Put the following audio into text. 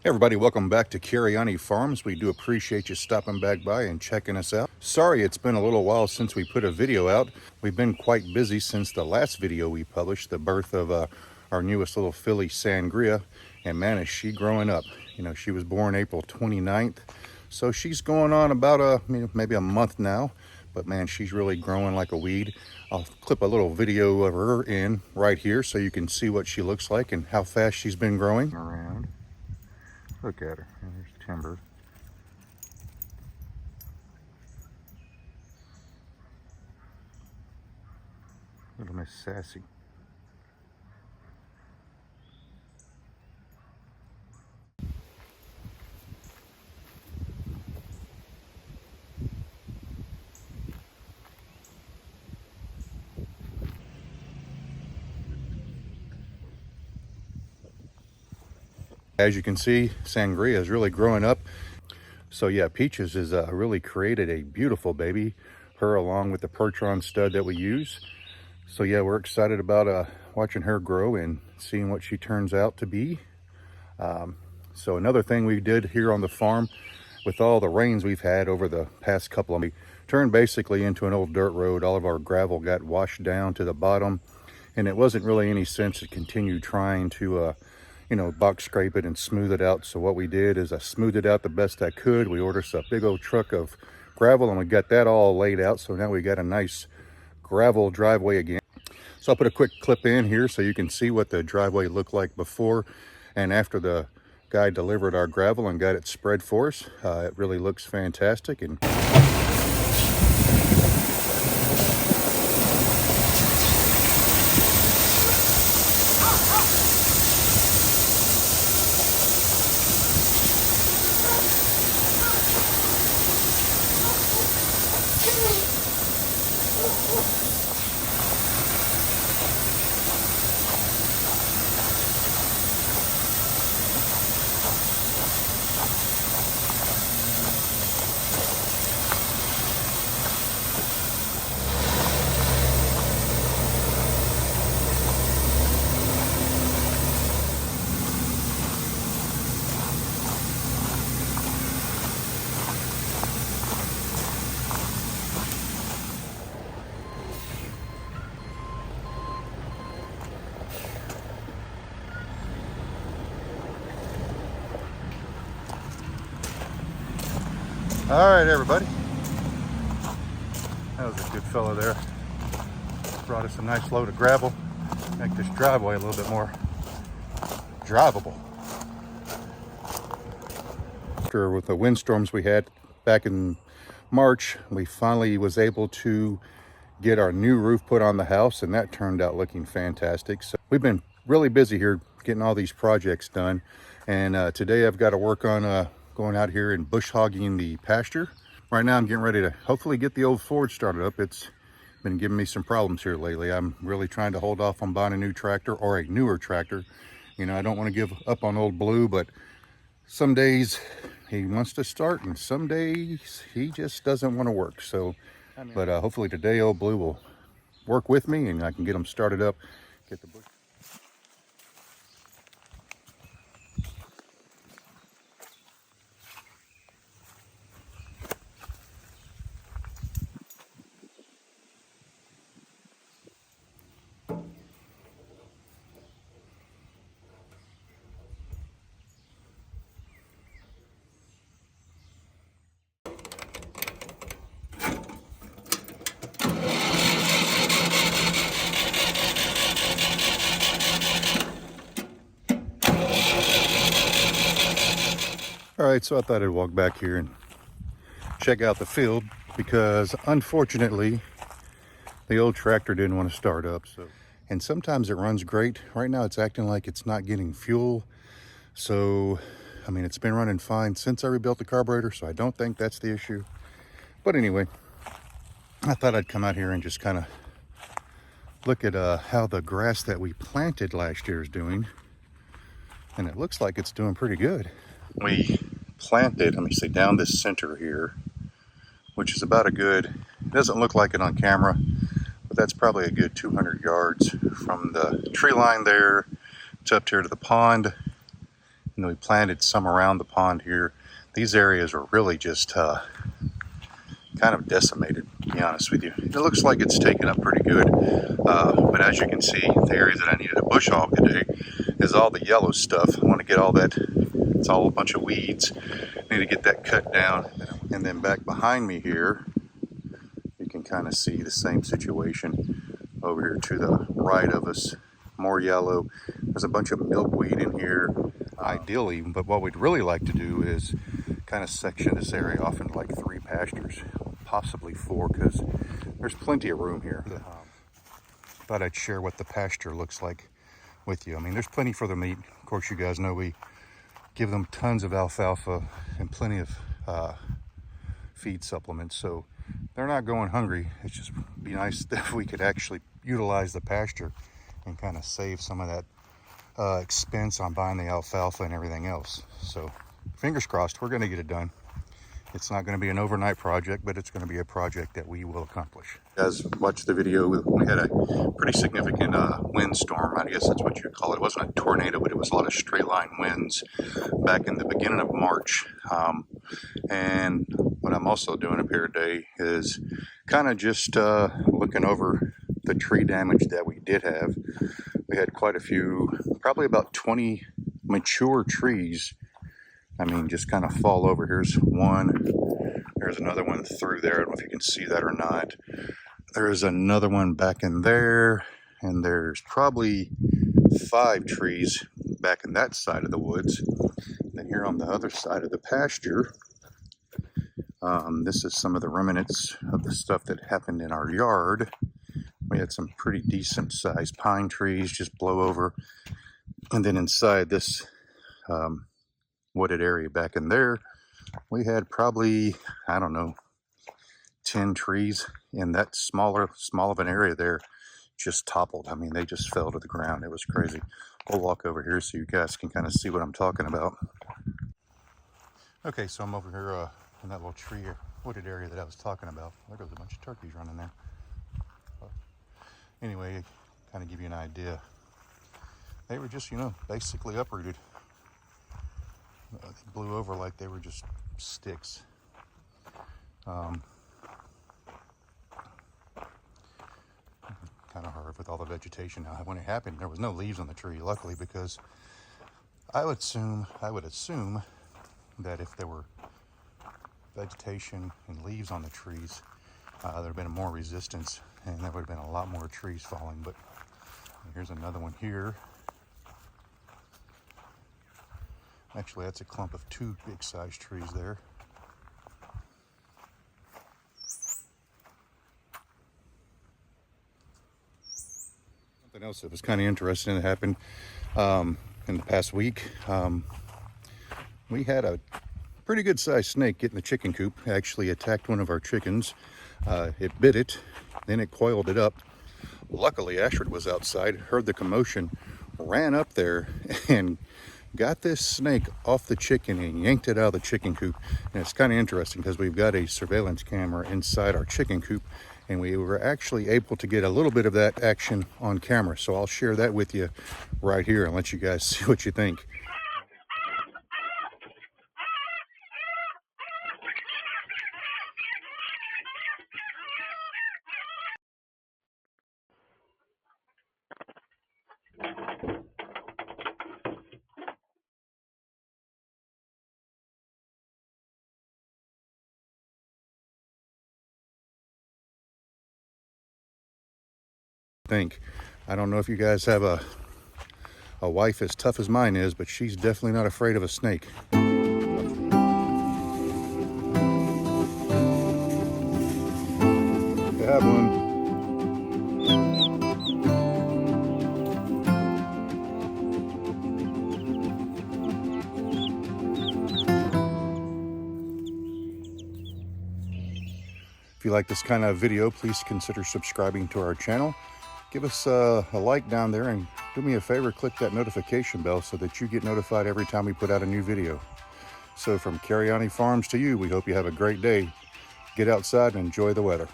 Hey everybody, welcome back to Cariani Farms. We do appreciate you stopping back by and checking us out. Sorry it's been a little while since we put a video out. We've been quite busy since the last video we published, the birth of our newest little filly, Sangria. And man, is she growing up. You know, she was born April 29th. So she's going on about maybe a month now. But man, she's really growing like a weed. I'll clip a little video of her in right here so you can see what she looks like and how fast she's been growing. Around. Look at her. There's Timber. Little Miss Sassy. As you can see, Sangria is really growing up. So yeah, Peaches has really created a beautiful baby. Her along with the Percheron stud that we use. So yeah, we're excited about watching her grow and seeing what she turns out to be. So another thing we did here on the farm, with all the rains we've had over the past couple of weeks, turned basically into an old dirt road. All of our gravel got washed down to the bottom, and it wasn't really any sense to continue trying to box scrape it and smooth it out. So what we did is I smoothed it out the best I could. We ordered us a big old truck of gravel and we got that all laid out. So now we got a nice gravel driveway again. So I'll put a quick clip in here so you can see what the driveway looked like before and after the guy delivered our gravel and got it spread for us. It really looks fantastic. And all right, everybody. That was a good fellow there. Brought us a nice load of gravel. Make this driveway a little bit more drivable. After with the windstorms we had back in March, we finally was able to get our new roof put on the house, and that turned out looking fantastic. So we've been really busy here getting all these projects done. And today I've got to work on going out here and bush hogging the pasture. Right now I'm getting ready to hopefully get the old Ford started up. It's been giving me some problems here lately. I'm really trying to hold off on buying a new tractor or a newer tractor. You know, I don't want to give up on old Blue, but some days he wants to start and some days he just doesn't want to work. So, but hopefully today old Blue will work with me and I can get him started up, get the bush. All right, so I thought I'd walk back here and check out the field because unfortunately the old tractor didn't want to start up. So, and sometimes it runs great. Right now it's acting like it's not getting fuel. So, I mean, it's been running fine since I rebuilt the carburetor, so I don't think that's the issue. But anyway, I thought I'd come out here and just kind of look at how the grass that we planted last year is doing. And it looks like it's doing pretty good. We planted, let me see, down this center here, which is about a good, it doesn't look like it on camera, but that's probably a good 200 yards from the tree line there to up here to the pond. You know, we planted some around the pond here. These areas are really just kind of decimated, to be honest with you. It looks like it's taken up pretty good, but as you can see, the areas that I needed to bush hog today is all the yellow stuff. I want to get all that, it's all a bunch of weeds. I need to get that cut down. And then back behind me here, you can kind of see the same situation over here to the right of us. More yellow. There's a bunch of milkweed in here, ideally, but what we'd really like to do is kind of section this area off into like 3 pastures, possibly 4, because there's plenty of room here. Thought I'd share what the pasture looks like with you. I mean, there's plenty for them to eat. Of course, you guys know we give them tons of alfalfa and plenty of feed supplements, so they're not going hungry. It's just be nice if we could actually utilize the pasture and kind of save some of that expense on buying the alfalfa and everything else. So fingers crossed, we're going to get it done. It's not going to be an overnight project, but it's going to be a project that we will accomplish. As watched the video, we had a pretty significant windstorm. I guess that's what you call it. It wasn't a tornado, but it was a lot of straight line winds back in the beginning of March. And what I'm also doing up here today is kind of just looking over the tree damage that we did have. We had quite a few, probably about 20 mature trees. I mean, just kind of fall over. Here's one. There's another one through there. I don't know if you can see that or not. There's another one back in there. And there's probably 5 trees back in that side of the woods. Then here on the other side of the pasture, this is some of the remnants of the stuff that happened in our yard. We had some pretty decent sized pine trees just blow over. And then inside this wooded area back in there, we had probably, I don't know, 10 trees in that small of an area there just toppled. I mean, they just fell to the ground. It was crazy. We'll walk over here so you guys can kind of see what I'm talking about. Okay, so I'm over here in that little tree wooded area that I was talking about. There goes a bunch of turkeys running there. Anyway, kind of give you an idea. They were just, you know, basically uprooted. They blew over like they were just sticks. Kind of hard with all the vegetation. Now, when it happened, there was no leaves on the tree, luckily, because I would assume that if there were vegetation and leaves on the trees, there would have been more resistance, and there would have been a lot more trees falling. But here's another one here. Actually, that's a clump of 2 big-sized trees there. Something else that was kind of interesting that happened in the past week. We had a pretty good-sized snake get in the chicken coop. Actually attacked one of our chickens. It bit it, then it coiled it up. Luckily, Ashford was outside, heard the commotion, ran up there, and got this snake off the chicken and yanked it out of the chicken coop. And it's kind of interesting because we've got a surveillance camera inside our chicken coop, and we were actually able to get a little bit of that action on camera. So I'll share that with you right here and let you guys see what you think. I don't know if you guys have a wife as tough as mine is, but she's definitely not afraid of a snake. You have one. If you like this kind of video, please consider subscribing to our channel. Give us a like down there, and do me a favor, click that notification bell so that you get notified every time we put out a new video. So from Cariani Farms to you, we hope you have a great day. Get outside and enjoy the weather.